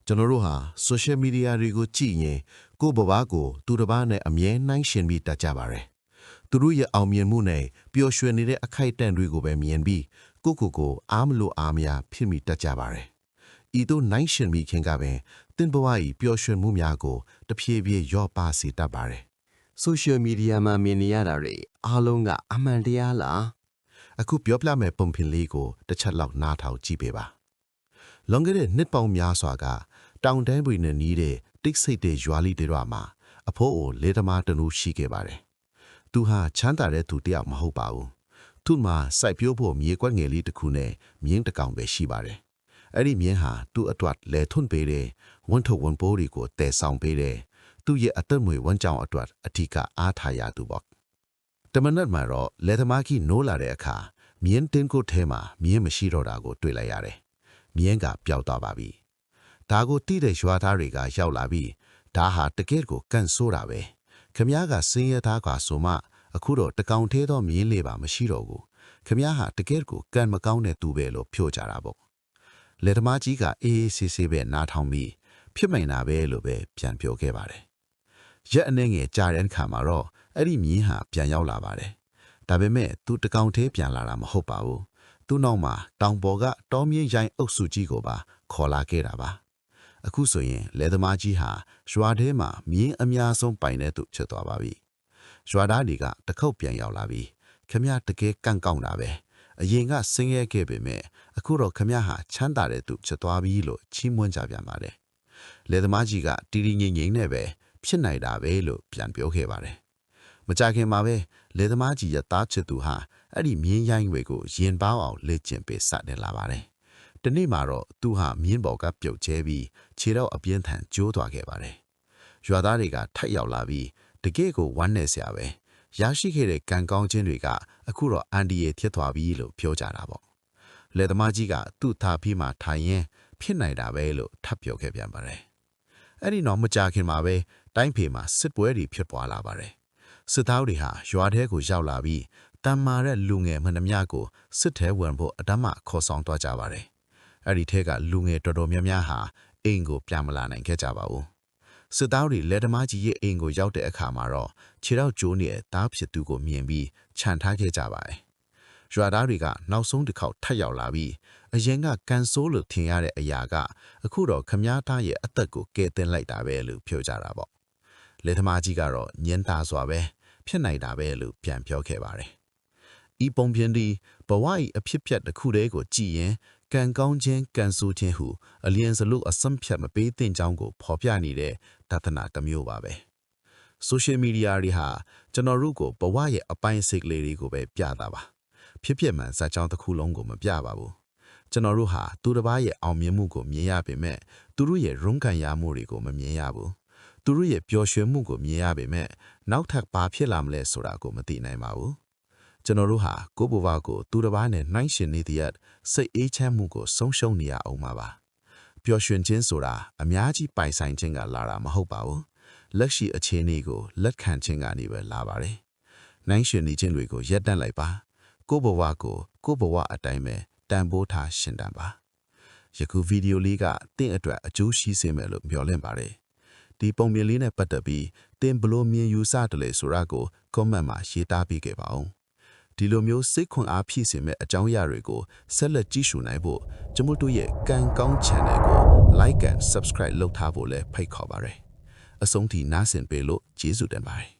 ကျွန်တော်တို့ဟာ social media တွေကိုကြည့်ရင်ကိုယ့်ဘဝကိုသူတစ်ပါးနဲ့အမြဲနှိုင်းယှဉ်ပြီးတတ်ကြပါတယ်။သူတို့ရဲ့အောင်မြင်မှုနဲ့ပျော်ရွှင်နေတဲ့အခိုက်အတန့်တွေကိုပဲမြင်ပြီးကိုအားမလို့အားမရဖြစ်မိတတ်ကြပါတယ်။ဤသို့နှိုင်းယှဉ်ပြီးခင်ကပင်သင်ဘဝ၏ပျော်ရွှင်မှုများကိုတဖြည်းဖြည်းလျော့ပါစေတတ်ပါတယ်။ social media မှာမြင်နေရတာတွေအားလုံးကအမှန်တရားလား အခုပြောပြမယ့်ပုံပြင်လေးကိုတစ်ချက်လောက်နားထောင်ကြည့်ပေးပါ။လွန်ခဲ့တဲ့နှစ်ပေါင်းများစွာကတောင်တန်းပွေနဲ့နီးတဲ့တိတ်ဆိတ်တဲ့ရွာလေးတွေမှာအဖိုးအိုလေသမားတနူးရှိခဲ့ပါတယ်။သူဟာချမ်းသာတဲ့သူတယောက်မဟုတ်ပါဘူး။သူ့မှာစိုက်ပျိုးဖို့မြေကွက်ငယ်လေးတစ်ခုနဲ့မြင်းတစ်ကောင်ပဲရှိပါတယ်။အဲ့ဒီမြင်းဟာသူ့အတွက်လဲထွန်းပေးတဲ့ဝန်ထုတ်ဝန်ပိုးတွေကိုတည်ဆောင်ပေးတဲ့သူ့ရဲ့အသက်မွေဝန်ကြောင်အတွက်အထူးအားထားရသူပေါ့။တမနက်မှာတော့လေသမားကြီးနိုးလာတဲ့အခါမြင်းတင်းကိုထဲမှာမြင်းမရှိတော့တာကိုတွေ့လိုက်ရတယ်။မြင်းကပျောက်သွားပါပြီ။ဒါကိုတိတဲ့ရွာသားတွေကရောက်လာပြီးဒါဟာတကယ်ကိုကန်ဆိုးတာပဲ။ခမည်းကစင်းရသားကဆိုမှအခုတော့တကောင်သေးသောမြင်းလေးပါမရှိတော့ဘူး။ခမည်းဟာတကယ်ကိုကန်မကောင်းတဲ့သူပဲလို့ဖြိုကြတာပေါ့။လေသမားကြီးကအေးဆေးဆေးပဲနားထောင်ပြီးဖြစ်မိန်တာပဲလို့ပဲပြန်ပြောခဲ့ပါတယ်။ရက်အနေငယ်ကြာတဲ့အခါမှာတော့အဲ့ဒီမြင်းဟာပြန်ရောက်လာပါတယ်။ဒါပေမဲ့သူတကောင်သေးပြန်လာတာမဟုတ်ပါဘူး။သူ့နောက်မှာတောင်ပေါ်ကတောမြင့်ရိုင်းအုပ်စုကြီးကိုပါခေါ်လာခဲ့တာပါ။အခုဆိုရင်လေသမားကြီးဟာရွာထဲမှာမြင်းအများဆုံးပိုင်တဲ့သူဖြစ်သွားပါပြီ။ရွာသားတွေကတခုတ်ပြန်ရောက်လာပြီးခမည်းတကယ်ကန့်ကောက်တာပဲ။အရင်ကဆင်းရဲခဲ့ပေမဲ့အခုတော့ခမည်းဟာချမ်းသာတဲ့သူဖြစ်သွားပြီလို့ချီးမွမ်းကြပြန်ပါတယ်။လေသမားကြီးကတီတီငိမ့်ငိမ့်နဲ့ပဲဖြစ်နိုင်တာပဲလို့ပြန်ပြောခဲ့ပါတယ်။မကြခင်မှာပဲလေသမားကြီးရဲ့သားချစ်သူဟာအဲ့ဒီမြင်းရိုင်းတွေကိုရင်ပေါင်းအောင်လေ့ကျင့်ပေးစတင်လာပါတယ်။ဒီနေ့မှာတော့သူဟာမြင်းပေါ်ကပြုတ်ကျဲပြီးခြေတော့အပြင်းထန်ကျိုးသွားခဲ့ပါတယ်။ရွာသားတွေကထပ်ရောက်လာပြီးတကယ့်ကိုဝမ်းနည်းစရာပဲ။ရရှိခဲ့တဲ့ကံကောင်းခြင်းတွေကအခုတော့အန်ဒီရဲ့ဖြစ်သွားပြီလို့ပြောကြတာပေါ့။လေသမားကြီးကသူ့သားပြီးမှထိုင်ရင်ဖြစ်နိုင်တာပဲလို့ထပ်ပြောခဲ့ပြန်ပါတယ်။အဲ့ဒီတော့မကြခင်မှာပဲတိုင်းဖေမှာစစ်ပွဲတွေဖြစ်ပွားလာပါတယ်။စစ်သားတွေဟာရွာထဲကိုရောက်လာပြီးတမ်းမာတဲ့လူငယ်မှန်သမျှကိုစစ်ထဲဝင်ဖို့အတမခေါ်ဆောင်သွားကြပါတယ်။အဲ့ဒီထဲကလူငယ်တော်တော်များများဟာအိမ်ကိုပြန်မလာနိုင်ခဲ့ကြပါဘူး။စစ်သားတွေလက်သမားကြီးရဲ့အိမ်ကိုရောက်တဲ့အခါမှာတော့ခြေထောက်ကျိုးနေတဲ့တားဖြစ်သူကိုမြင်ပြီးခြံထားခဲ့ကြပါတယ်။ရွာသားတွေကနောက်ဆုံးတစ်ခေါက်ထပ်ရောက်လာပြီးအရင်ကကန်ဆိုးလို့ထင်ရတဲ့အရာကအခုတော့ခမားသားရဲ့အသက်ကိုကယ်တင်လိုက်တာပဲလို့ပြောကြတာပေါ့။လက်သမားကြီးကတော့ညင်သားစွာပဲဖြစ်နိုင်တာပဲလို့ပြန်ပြောခဲ့ပါတယ်။ဤပုံပြင်ဒီဘဝ၏အဖြစ်ပြက်တစ်ခုတည်းကိုကြည်ရင်ကံကောင်းခြင်းကံဆိုးခြင်းဟုအလျင်စလို့အစမ်းဖြတ်မပေးသင့်ကြောင်းကိုဖော်ပြနေတဲ့တသနာတစ်မျိုးပါပဲ။ social media တွေဟာကျွန်တော်တို့ကိုဘဝရဲ့အပိုင်းစိတ်ကလေးတွေကိုပဲပြတာပါ။ဖြစ်ဖြစ်မှန်ဇာတ်ကြောင်းတစ်ခုလုံးကိုမပြပါဘူး။ကျွန်တော်တို့ဟာသူတစ်ပါးရဲ့အောင်မြင်မှုကိုမြင်ရပေမဲ့သူတို့ရဲ့ရုန်းကန်ရမှုတွေကိုမမြင်ရဘူး။သူတို့ရဲ့ပျော်ရွှင်မှုကိုမြင်ရပေမဲ့နောက်ထပ်ဘာဖြစ်လာမလဲဆိုတာကိုမသိနိုင်ပါဘူး။ကျွန်တော်တို့ဟာကိုယ့်ဘဝကိုသူတစ်ပါးနဲ့နှိုင်းယှဉ်နေတဲ့စိတ်အေးချမ်းမှုကိုဆုံးရှုံးနေရအောင်ပါ။ပျော်ရွှင်ခြင်းဆိုတာအများကြီးပိုင်ဆိုင်ခြင်းကလာတာမဟုတ်ပါဘူး။လက်ရှိအခြေအနေကိုလက်ခံခြင်းကနေပဲလာပါတယ်။နှိုင်းယှဉ်နေခြင်းတွေကိုရပ်တန့်လိုက်ပါ။ကိုယ့်ဘဝကိုကိုယ့်ဘဝအတိုင်းပဲတန်ဖိုးထားရှင်တန်ပါ။ယခုဗီဒီယိုလေးကတင့်အတွက်အကျိုးရှိစေမယ်လို့မျှော်လင့်ပါတယ်။ဒီပုံပြင်လေးနဲ့ပတ်သက်ပြီးတင်ဘလို့မြင်ယူဆတယ်လေဆိုတာကို comment မှာရေးသားပေးခဲ့ပါဦး။ဒီလိုမျိုးစိတ်ခွန်အားဖြည့်စေမဲ့အကြောင်းအရာတွေကိုဆက်လက်ကြည့်ရှုနိုင်ဖို့ကျွန်တော်တို့ရဲ့ကံကောင်း channel ကို like and subscribe လုပ်ထားဖို့လည်းဖိတ်ခေါ်ပါရစေ။အဆုံးထိနားဆင်ပေးလို့ကျေးဇူးတင်ပါတယ်